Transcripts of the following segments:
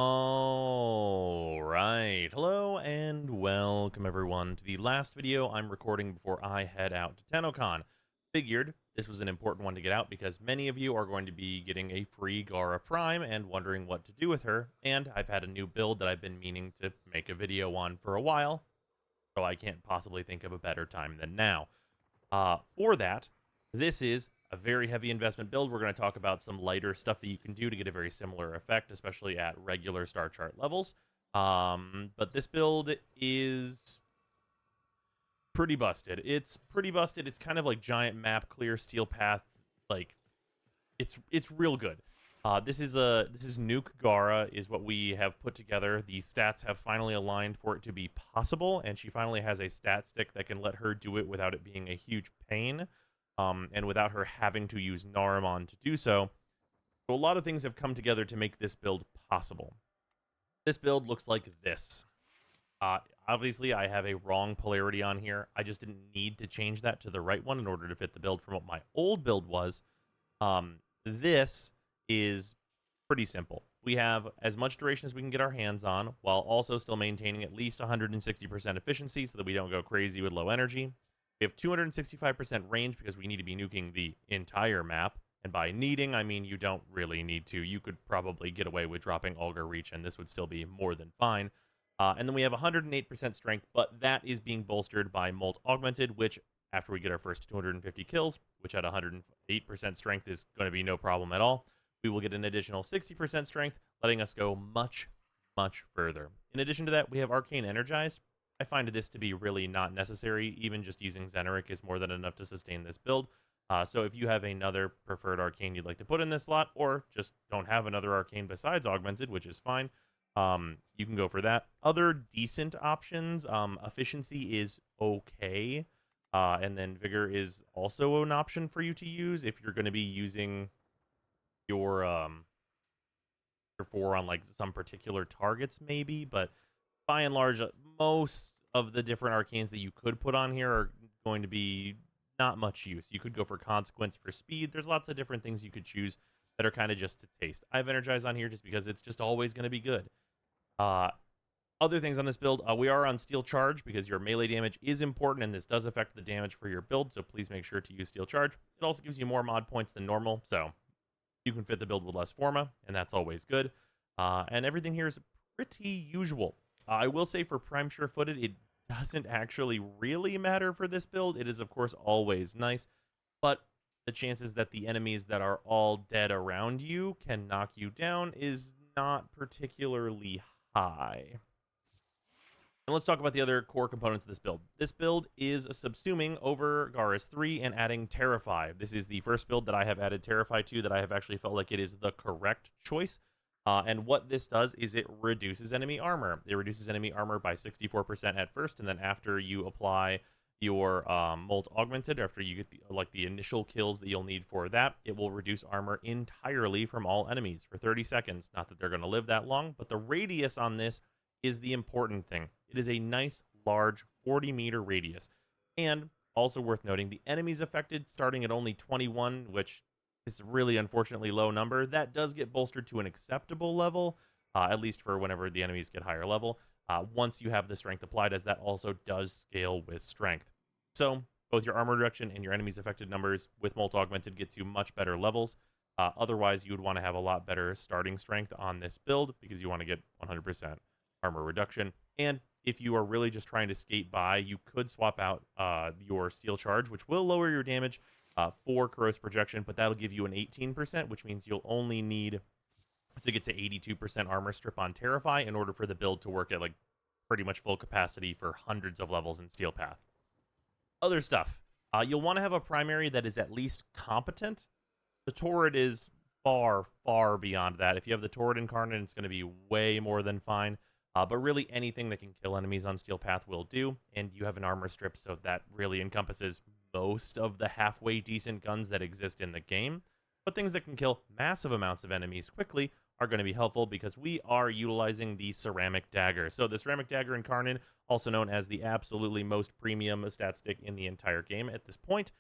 All right. Hello and welcome everyone to the last video I'm recording before I head out to Tennocon. Figured this was an important one to get out because many of you are going to be getting a free Gara Prime and wondering what to do with her, and I've had a new build that I've been meaning to make a video on for a while, so I can't possibly think of a better time than now. For that, this is a very heavy investment build. We're going to talk about some lighter stuff that you can do to get a very similar effect, especially at regular star chart levels. But this build is pretty busted. It's pretty busted. It's kind of like giant map, clear steel path. Like it's real good. This is NUKE Gara is what we have put together. The stats have finally aligned for it to be possible, and she finally has a stat stick that can let her do it without it being a huge pain, and without her having to use Naramon to do so. So a lot of things have come together to make this build possible. This build looks like this. Obviously, I have a wrong polarity on here. I just didn't need to change that to the right one in order to fit the build from what my old build was. This is pretty simple. We have as much duration as we can get our hands on, while also still maintaining at least 160% efficiency so that we don't go crazy with low energy. We have 265% range because we need to be nuking the entire map. And by needing, I mean you don't really need to. You could probably get away with dropping Augur Reach, and this would still be more than fine. And then we have 108% strength, but that is being bolstered by Molt Augmented, which, after we get our first 250 kills, which at 108% strength is going to be no problem at all, we will get an additional 60% strength, letting us go much, much further. In addition to that, we have Arcane Energized. I find this to be really not necessary. Even just using Xeneric is more than enough to sustain this build. So if you have another preferred Arcane you'd like to put in this slot, or just don't have another Arcane besides Augmented, which is fine, you can go for that. Other decent options, Efficiency is okay. And then Vigor is also an option for you to use if you're going to be using your 4 on like some particular targets maybe, but by and large most of the different arcanes that you could put on here are going to be not much use. You could go for Consequence for speed. There's lots of different things you could choose that are kind of just to taste. I have Energize on here just because it's just always going to be good. Other things on this build, we are on Steel Charge because your melee damage is important and this does affect the damage for your build, so please make sure to use Steel Charge. It also gives you more mod points than normal, so you can fit the build with less Forma, and that's always good. And everything here is pretty usual. I will say for Prime Sure-Footed, it doesn't actually really matter for this build. It is, of course, always nice, but the chances that the enemies that are all dead around you can knock you down is not particularly high. And let's talk about the other core components of this build. This build is subsuming over Gara's 3 and adding Terrify. This is the first build that I have added Terrify to that I have actually felt like it is the correct choice. And what this does is it reduces enemy armor. It reduces enemy armor by 64% at first, and then after you apply your Molt Augmented, after you get the initial kills that you'll need for that, it will reduce armor entirely from all enemies for 30 seconds. Not that they're going to live that long, but the radius on this is the important thing. It is a nice, large 40-meter radius. And also worth noting, the enemies affected starting at only 21, which is a really unfortunately low number. That does get bolstered to an acceptable level, at least for whenever the enemies get higher level, once you have the strength applied, as that also does scale with strength. So both your armor reduction and your enemies affected numbers with Molt Augmented get to much better levels. Otherwise, you would want to have a lot better starting strength on this build because you want to get 100% armor reduction. And if you are really just trying to skate by, you could swap out your Steel Charge, which will lower your damage for Corrosive Projection, but that'll give you an 18%, which means you'll only need to get to 82% armor strip on Terrify in order for the build to work at like pretty much full capacity for hundreds of levels in Steel Path. Other stuff. You'll want to have a primary that is at least competent. The turret is far, far beyond that. If you have the turret incarnate, it's going to be way more than fine. But really anything that can kill enemies on Steel Path will do, and you have an armor strip, so that really encompasses most of the halfway decent guns that exist in the game. But things that can kill massive amounts of enemies quickly are going to be helpful because we are utilizing the Ceramic Dagger. So the Ceramic Dagger Incarnate, also known as the absolutely most premium stat stick in the entire game at this point.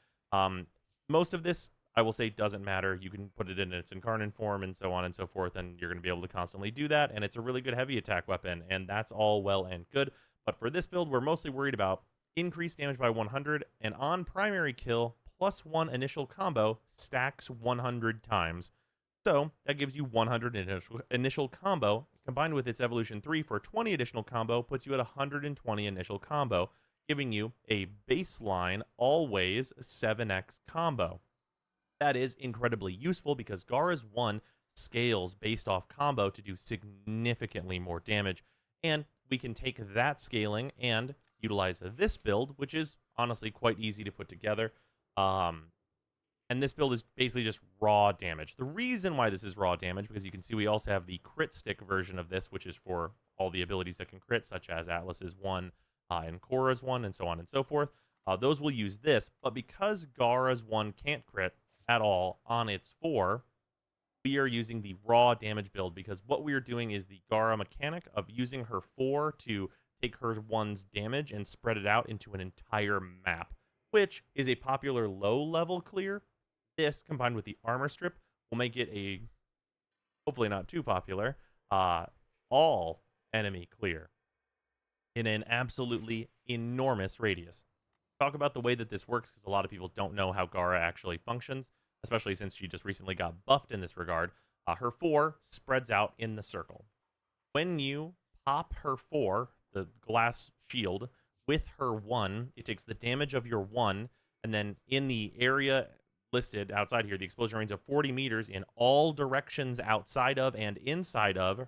Most of this I will say doesn't matter. You can put it in its incarnate form and so on and so forth, and you're going to be able to constantly do that. And it's a really good heavy attack weapon, and that's all well and good. But for this build, we're mostly worried about increased damage by 100, and on primary kill, +1 initial combo stacks 100 times. So that gives you 100 initial combo, combined with its evolution 3 for 20 additional combo, puts you at 120 initial combo, giving you a baseline always 7x combo. That is incredibly useful because Gara's 1 scales based off combo to do significantly more damage, and we can take that scaling and utilize this build, which is honestly quite easy to put together. And this build is basically just raw damage. The reason why this is raw damage, because you can see we also have the crit stick version of this, which is for all the abilities that can crit, such as Atlas's 1 and Korra's 1, and so on and so forth. Those will use this, but because Gara's 1 can't crit at all on its 4, we are using the raw damage build, because what we are doing is the Gara mechanic of using her 4 to take her 1's damage and spread it out into an entire map, which is a popular low-level clear. This, combined with the armor strip, will make it a, hopefully not too popular, all enemy clear in an absolutely enormous radius. Talk about the way that this works, because a lot of people don't know how Gara actually functions, especially since she just recently got buffed in this regard. Her 4 spreads out in the circle. When you pop her 4, the glass shield, with her 1, it takes the damage of your 1, and then in the area listed outside here, the explosion range of 40 meters in all directions outside of and inside of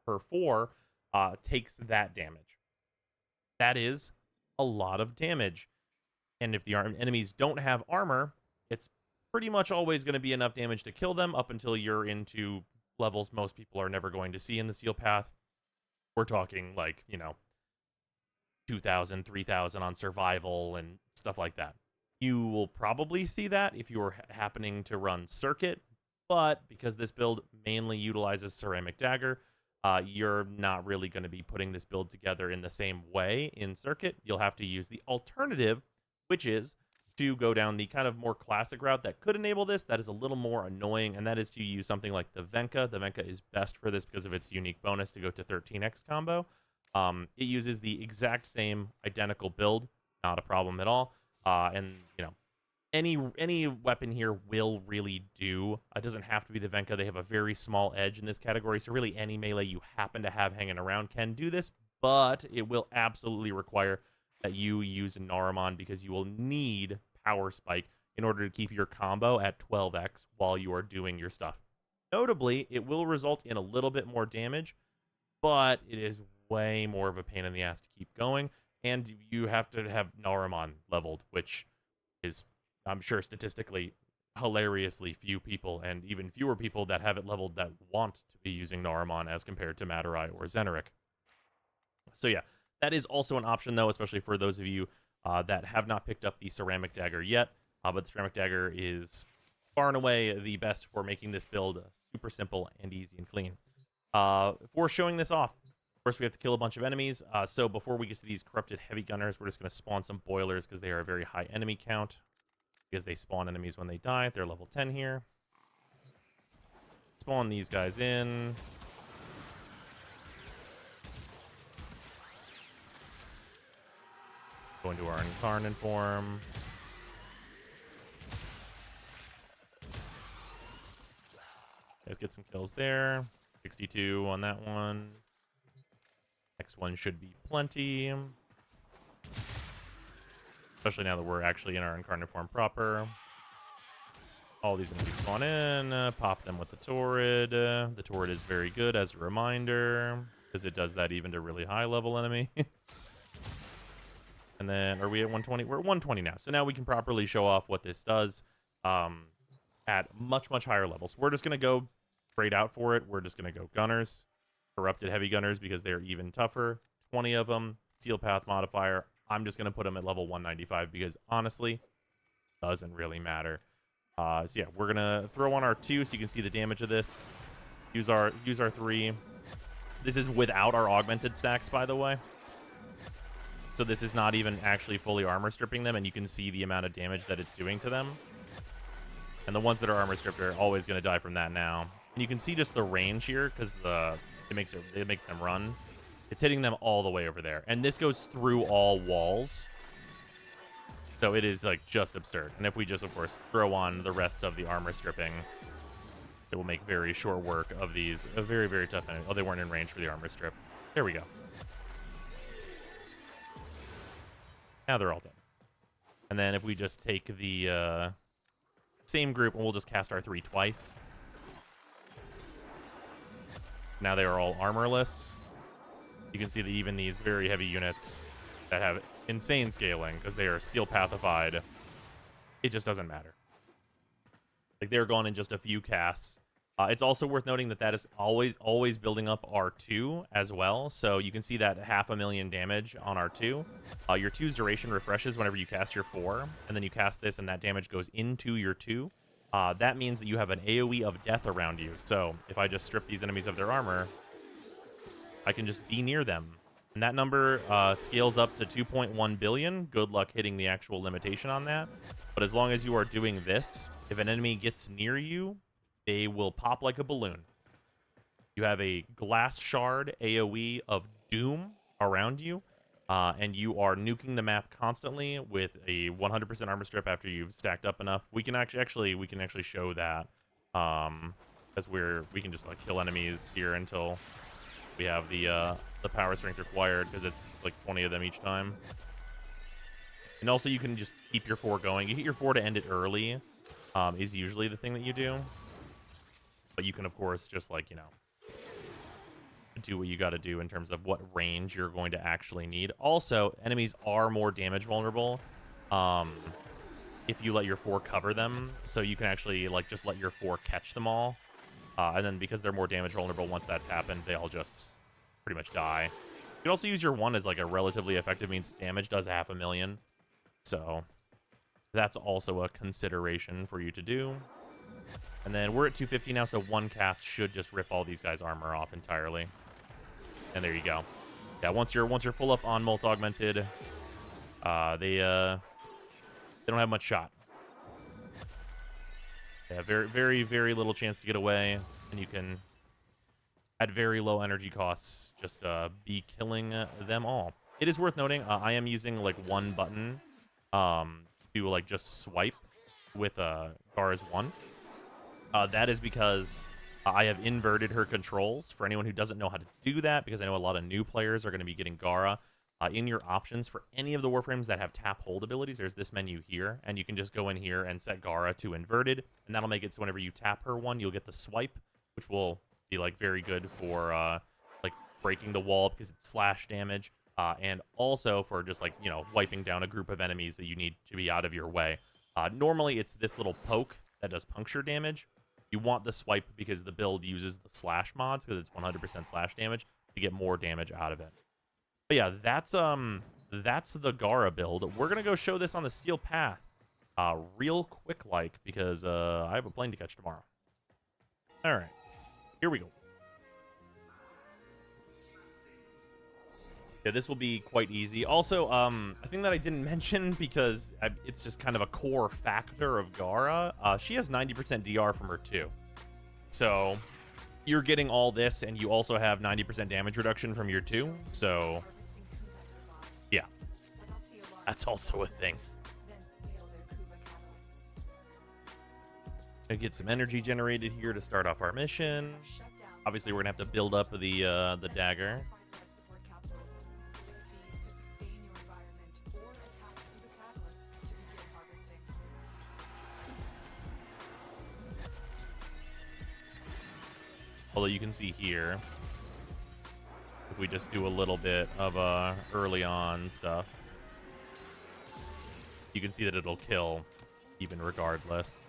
her 4 takes that damage. That is a lot of damage. And if the enemies don't have armor, it's pretty much always going to be enough damage to kill them up until you're into levels most people are never going to see in the Steel Path. We're talking like, 2,000, 3,000 on survival and stuff like that. You will probably see that if you are happening to run Circuit, but because this build mainly utilizes Ceramic Dagger, you're not really going to be putting this build together in the same way in Circuit. You'll have to use the alternative, which is to go down the kind of more classic route that could enable this, that is a little more annoying, and that is to use something like the Venka. The Venka is best for this because of its unique bonus to go to 13x combo. It uses the exact same identical build, not a problem at all. And any weapon here will really do. It doesn't have to be the Venka. They have a very small edge in this category, so really any melee you happen to have hanging around can do this, but it will absolutely require that you use a Naramon, because you will need Power Spike in order to keep your combo at 12x while you are doing your stuff. Notably, it will result in a little bit more damage, but it is way more of a pain in the ass to keep going, and you have to have Naramon leveled, which is, I'm sure, statistically hilariously few people, and even fewer people that have it leveled that want to be using Naramon as compared to Madurai or Zeneric. So yeah, that is also an option, though, especially for those of you that have not picked up the Ceramic Dagger yet, but the Ceramic Dagger is far and away the best for making this build super simple and easy and clean. For showing this off, first we have to kill a bunch of enemies, so before we get to these corrupted heavy gunners, we're just going to spawn some boilers because they are a very high enemy count, because they spawn enemies when they die. They're level 10 here. Spawn these guys in. Go into our incarnate form. Let's get some kills there. 62 on that one. Next one should be plenty. Especially now that we're actually in our incarnate form proper. All these enemies spawn in. Pop them with the Torrid. The Torrid is very good as a reminder, because it does that even to really high level enemies. And then, are we at 120? We're at 120 now. So now we can properly show off what this does at much, much higher levels. We're just going to go straight out for it. We're just going to go gunners. Corrupted heavy gunners, because they're even tougher. 20 of them. Steel Path modifier. I'm just going to put them at level 195 because, honestly, doesn't really matter. So yeah, we're going to throw on our 2 so you can see the damage of this. Use our 3. This is without our augmented stacks, by the way. So this is not even actually fully armor stripping them, and you can see the amount of damage that it's doing to them. And the ones that are armor stripped are always going to die from that now. And you can see just the range here because it makes them run. It's hitting them all the way over there. And this goes through all walls. So it is like just absurd. And if we just, of course, throw on the rest of the armor stripping, it will make very short work of these a very, very tough enemy. Oh, they weren't in range for the armor strip. There we go. Now they're all dead. And then if we just take the same group and we'll just cast our 3 twice. Now they are all armorless. You can see that even these very heavy units that have insane scaling because they are steel pathified, it just doesn't matter. Like they're gone in just a few casts. It's also worth noting that is always building up R2 as well. So you can see that 500,000 damage on R2. Your 2's duration refreshes whenever you cast your 4, and then you cast this and that damage goes into your 2. That means that you have an AoE of death around you. So if I just strip these enemies of their armor, I can just be near them. And that number scales up to 2.1 billion. Good luck hitting the actual limitation on that. But as long as you are doing this, if an enemy gets near you, they will pop like a balloon. You have a glass shard AoE of doom around you, and you are nuking the map constantly with a 100% armor strip after you've stacked up enough. We can actually show that as we can just like kill enemies here until we have the power strength required because it's like 20 of them each time. And also you can just keep your 4 going. You hit your 4 to end it early is usually the thing that you do. But you can, of course, just like, do what you got to do in terms of what range you're going to actually need. Also, enemies are more damage vulnerable if you let your 4 cover them. So you can actually like just let your 4 catch them all. And then because they're more damage vulnerable, once that's happened, they all just pretty much die. You can also use your 1 as like a relatively effective means of damage, does 500,000. So that's also a consideration for you to do. And then we're at 250 now, so 1 cast should just rip all these guys' armor off entirely. And there you go. Yeah, once you're full up on Molt Augmented, they don't have much shot. They have very, very, very little chance to get away, and you can, at very low energy costs, just be killing them all. It is worth noting, I am using like 1 button to like just swipe with Gara's 1. That is because I have inverted her controls. For anyone who doesn't know how to do that, because I know a lot of new players are going to be getting Gara, in your options for any of the Warframes that have tap hold abilities, there's this menu here, and you can just go in here and set Gara to inverted, and that'll make it so whenever you tap her 1, you'll get the swipe, which will be like very good for like breaking the wall because it's slash damage, and also for just like, wiping down a group of enemies that you need to be out of your way. Normally it's this little poke that does puncture damage. You want the swipe because the build uses the slash mods because it's 100% slash damage to get more damage out of it. But yeah, that's the Gara build. We're gonna go show this on the Steel Path real quick because I have a plane to catch tomorrow. All right, here we go. Yeah, this will be quite easy. Also, a thing that I didn't mention because it's just kind of a core factor of Gara, she has 90% DR from her 2. So you're getting all this, and you also have 90% damage reduction from your 2. So yeah, that's also a thing. Gonna get some energy generated here to start off our mission. Obviously, we're gonna have to build up the dagger. Although you can see here, if we just do a little bit of early on stuff, you can see that it'll kill even regardless.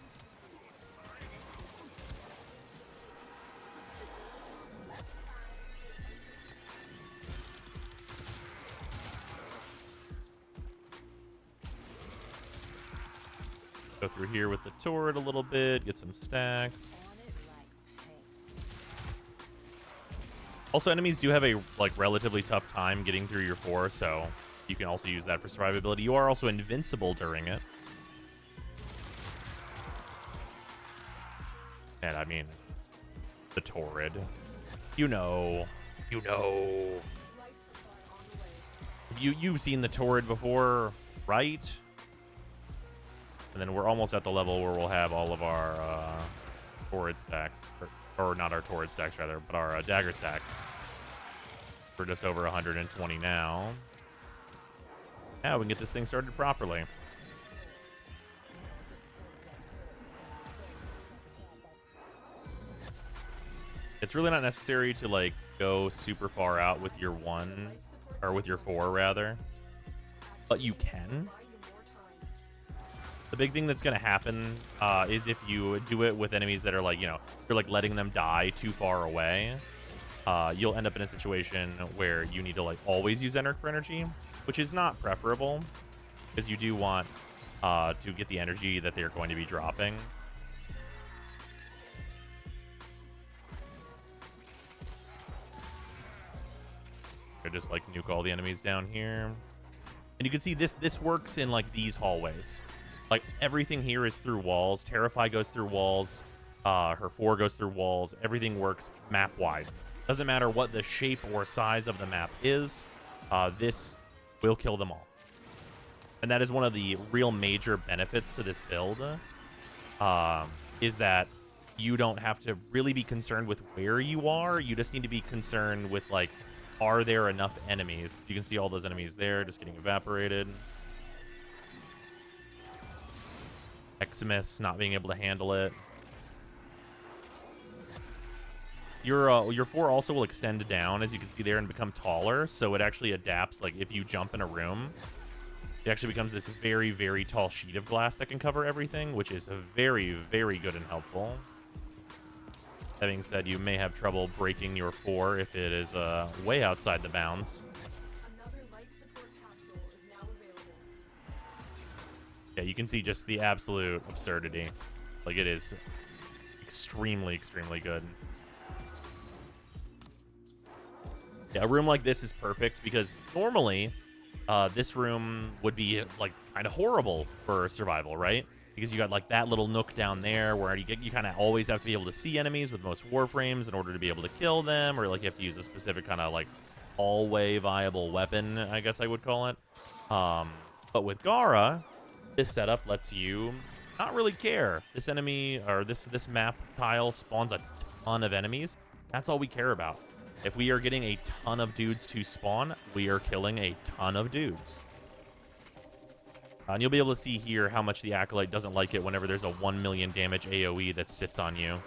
Go through here with the turret a little bit, get some stacks. Also, enemies do have a relatively tough time getting through your 4, so you can also use that for survivability. You are also invincible during it. And I mean, the Torrid. You know. You've seen the Torrid before, right? And then we're almost at the level where we'll have all of our Torrid stacks. Or not our Torrid stacks, rather, but our dagger stacks. We're just over 120 now. Yeah, we can get this thing started properly. It's really not necessary to, like, go super far out with your 1, or with your 4, rather. But you can. The big thing that's going to happen is if you do it with enemies that are, like, you know, you're, like, letting them die too far away, you'll end up in a situation where you need to, like, always use Enter for energy, which is not preferable, because you do want to get the energy that they're going to be dropping. Just like nuke all the enemies down here, and you can see this works in like these hallways. Like everything here is through walls. Terrify goes through walls. Her 4 goes through walls. Everything works map wide. Doesn't matter what the shape or size of the map is. This will kill them all, and that is one of the real major benefits to this build. Is that you don't have to really be concerned with where you are. You just need to be concerned with, like, are there enough enemies? You can see all those enemies there just getting evaporated. Eximus not being able to handle it. Your 4 also will extend down, as you can see there, and become taller. So it actually adapts. Like if you jump in a room, it actually becomes this very, very tall sheet of glass that can cover everything, which is very, very good and helpful. That being said, you may have trouble breaking your 4 if it is way outside the bounds. Yeah, you can see just the absolute absurdity. Like, it is extremely, extremely good. Yeah, a room like this is perfect because normally this room would be, like, kind of horrible for survival, right? Because you got like that little nook down there where you kind of always have to be able to see enemies with most Warframes in order to be able to kill them, or like you have to use a specific kind of like hallway viable weapon, I guess I would call it. But with Gara, this setup lets you not really care. This enemy or this map tile spawns a ton of enemies. That's all we care about. If we are getting a ton of dudes to spawn, we are killing a ton of dudes. And you'll be able to see here how much the Acolyte doesn't like it whenever there's a 1 million damage AoE that sits on you.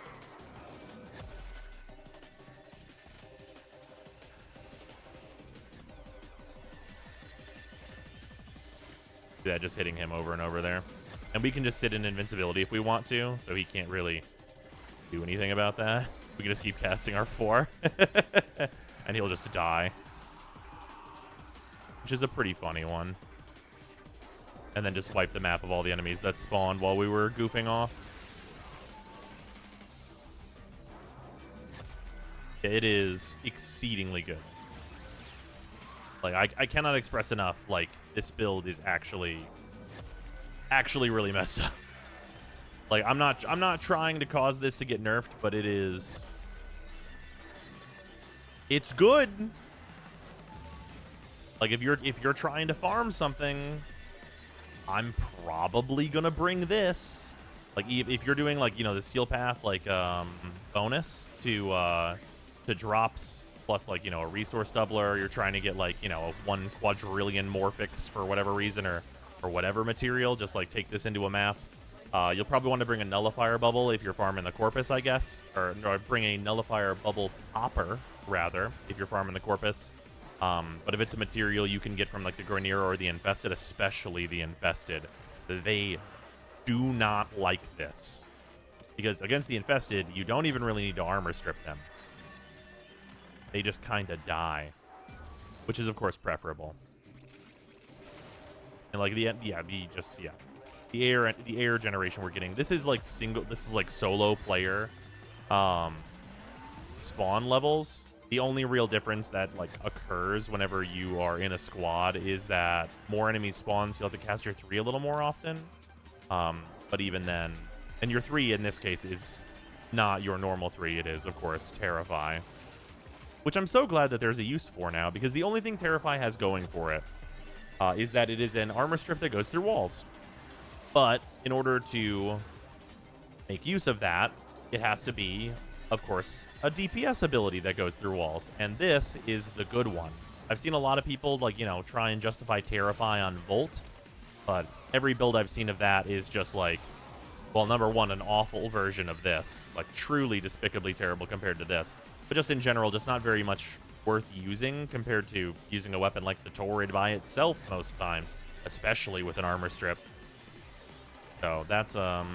Yeah, just hitting him over and over there. And we can just sit in invincibility if we want to, so he can't really do anything about that. We can just keep casting our 4. And he'll just die. Which is a pretty funny one. And then just wipe the map of all the enemies that spawned while we were goofing off. It is exceedingly good. Like, I cannot express enough, like, this build is actually really messed up. Like, I'm not trying to cause this to get nerfed, but it's good. Like, if you're trying to farm something, I'm probably gonna bring this. Like, if you're doing, like, you know, the Steel Path, like, bonus to drops plus, like, you know, a resource doubler, you're trying to get, like, you know, a 1 quadrillion morphics for whatever reason, or whatever material, just, like, take this into a map. You'll probably want to bring a nullifier bubble if you're farming the corpus, I guess, or bring a nullifier bubble popper, rather, if you're farming the corpus. But if it's a material you can get from, like, the Grenier or the Infested, especially the Infested, they do not like this. Because against the Infested, you don't even really need to armor strip them. They just kind of die, which is, of course, preferable. And, like, the air generation we're getting. This is like solo player spawn levels. The only real difference that, like, occurs whenever you are in a squad is that more enemies spawn, so you'll have to cast your 3 a little more often. But even then, and your 3 in this case is not your normal 3. It is, of course, Terrify. Which I'm so glad that there's a use for now, because the only thing Terrify has going for it is that it is an armor strip that goes through walls. But in order to make use of that, it has to be, of course, a DPS ability that goes through walls. And this is the good one. I've seen a lot of people, like, you know, try and justify Terrify on Volt, but every build I've seen of that is just like, well, number one, an awful version of this. Like, truly despicably terrible compared to this. But just in general, just not very much worth using compared to using a weapon like the Torrid by itself most times, especially with an armor strip. So that's, I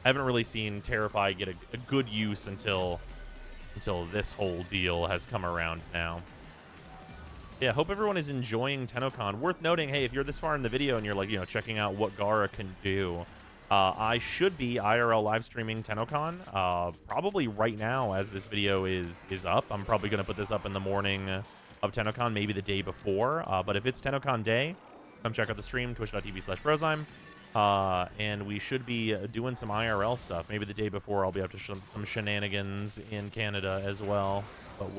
haven't really seen Terrify get a good use until this whole deal has come around now. Yeah, hope everyone is enjoying Tennocon. Worth noting, hey, if you're this far in the video and you're like, you know, checking out what Gara can do, I should be IRL live streaming Tennocon probably right now as this video is up. I'm probably going to put this up in the morning of Tennocon, maybe the day before. But if it's Tennocon day, come check out the stream, twitch.tv/Brozime. And we should be doing some IRL stuff. Maybe the day before I'll be up to some shenanigans in Canada as well. But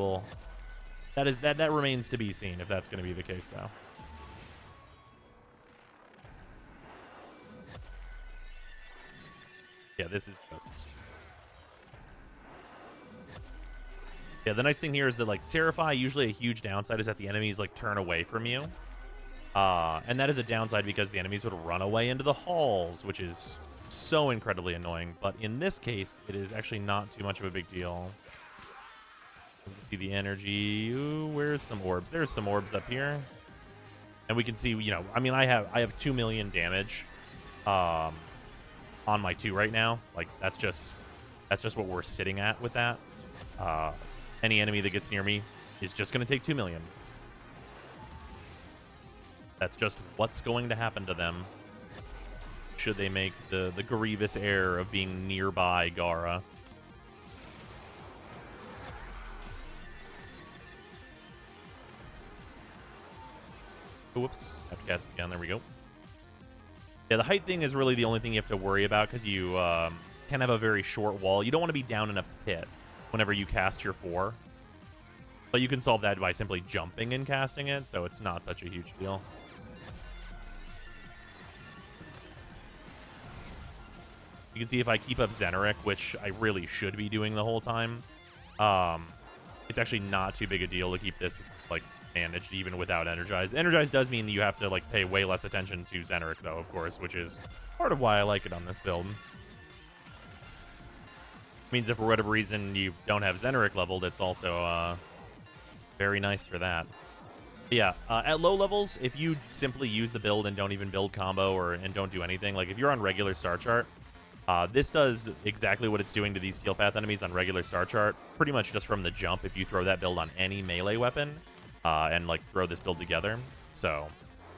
that remains to be seen if that's going to be the case, though. Yeah, this is just... Yeah, the nice thing here is that, like, Terrify, usually a huge downside is that the enemies, like, turn away from you. And that is a downside because the enemies would run away into the halls, which is so incredibly annoying. But in this case, it is actually not too much of a big deal. See the energy. Ooh, where's some orbs? There's some orbs up here. And we can see, you know, I mean, I have 2 million damage on my 2 right now. Like, that's just what we're sitting at with that. Any enemy that gets near me is just going to take 2 million. That's just what's going to happen to them should they make the grievous error of being nearby Gara. Whoops. Have to cast it down. There we go. Yeah, the height thing is really the only thing you have to worry about because you can have a very short wall. You don't want to be down in a pit whenever you cast your 4. But you can solve that by simply jumping and casting it, so it's not such a huge deal. You can see if I keep up Xeneric, which I really should be doing the whole time, it's actually not too big a deal to keep this, like, managed even without Energize. Energize does mean that you have to, like, pay way less attention to Xeneric, though, of course, which is part of why I like it on this build. Means if for whatever reason you don't have Xeneric leveled, it's also very nice for that. But yeah, at low levels, if you simply use the build and don't even build combo and don't do anything, like if you're on regular star chart, this does exactly what it's doing to these Steel Path enemies on regular star chart, pretty much just from the jump if you throw that build on any melee weapon and like throw this build together. So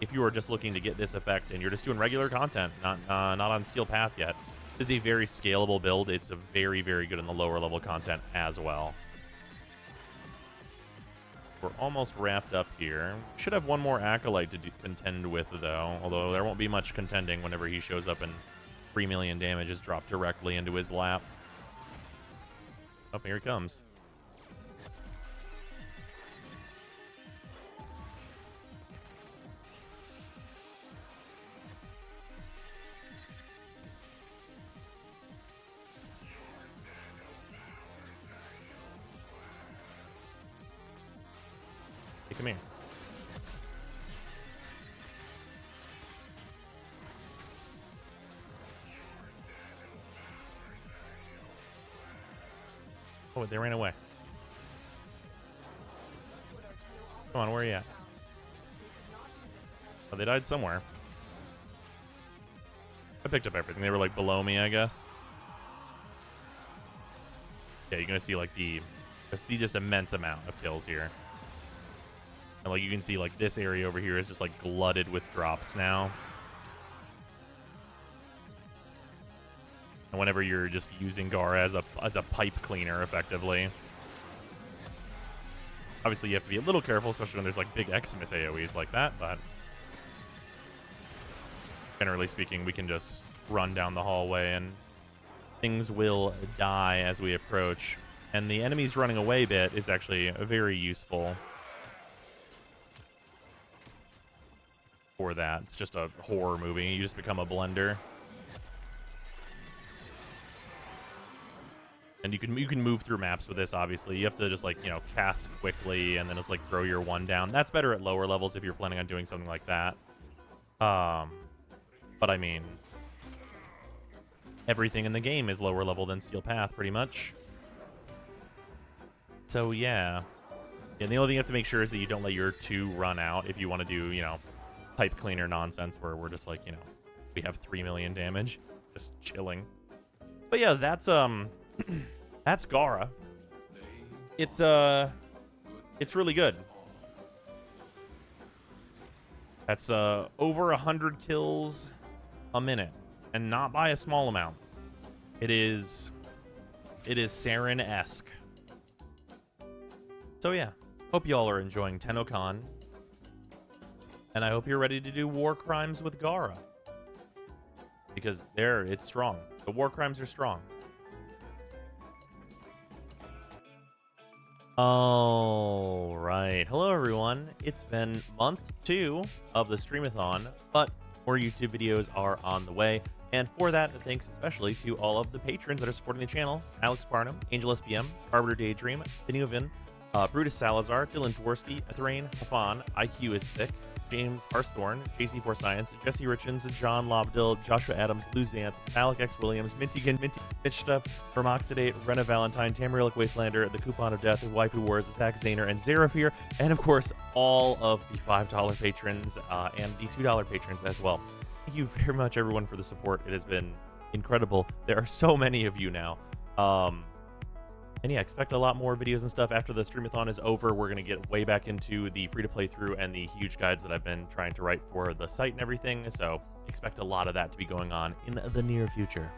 if you are just looking to get this effect and you're just doing regular content, not on Steel Path yet, this is a very scalable build. It's a very, very good in the lower level content as well. We're almost wrapped up here. Should have one more Acolyte to contend with, though, although there won't be much contending whenever he shows up and 3 million damage is dropped directly into his lap. Oh, here he comes. Hey, come here. Oh, they ran away. Come on, where are you at? Oh, they died somewhere. I picked up everything. They were, like, below me, I guess. Yeah, you're gonna see, like, just immense amount of kills here. And, like, you can see, like, this area over here is just, like, glutted with drops now. And whenever you're just using Gara as a pipe cleaner, effectively. Obviously, you have to be a little careful, especially when there's, like, big Xmas AoEs like that, but generally speaking, we can just run down the hallway and things will die as we approach. And the enemies running away bit is actually very useful for that. It's just a horror movie. You just become a blender. And you can move through maps with this, obviously. You have to just, like, you know, cast quickly and then just, like, throw your one down. That's better at lower levels if you're planning on doing something like that. But I mean, everything in the game is lower level than Steel Path, pretty much. So, yeah. And the only thing you have to make sure is that you don't let your 2 run out if you want to do, you know, pipe cleaner nonsense where we're just like, you know, we have 3 million damage. Just chilling. But yeah, that's, that's Gara. It's really good. That's, over 100 kills a minute. And not by a small amount. It is Saren-esque. So yeah, hope y'all are enjoying Tennocon. And I hope you're ready to do war crimes with Gara. Because it's strong. The war crimes are strong. All right. Hello, everyone. It's been month 2 of the Streamathon, but more YouTube videos are on the way. And for that, thanks especially to all of the patrons that are supporting the channel. Alex Barnum, Angel SPM, Carpenter Daydream, Benuvin, Brutus Salazar, Dylan Dworsky, Ethrain, Hafan, IQ is Thick, James Harsthorn, JC4 Science, Jesse Richens, John Lobdill, Joshua Adams, Luzanth, Alec X. Williams, Minty Mitchta, Vermoxidate, Rena Valentine, Tamarilic Wastelander, The Coupon of Death, Waifu Wars, Zack Zaner, and Zerafir, and of course, all of the $5 patrons and the $2 patrons as well. Thank you very much, everyone, for the support. It has been incredible. There are so many of you now. And yeah, expect a lot more videos and stuff after the Streamathon is over. We're going to get way back into the free-to-play through and the huge guides that I've been trying to write for the site and everything. So expect a lot of that to be going on in the near future.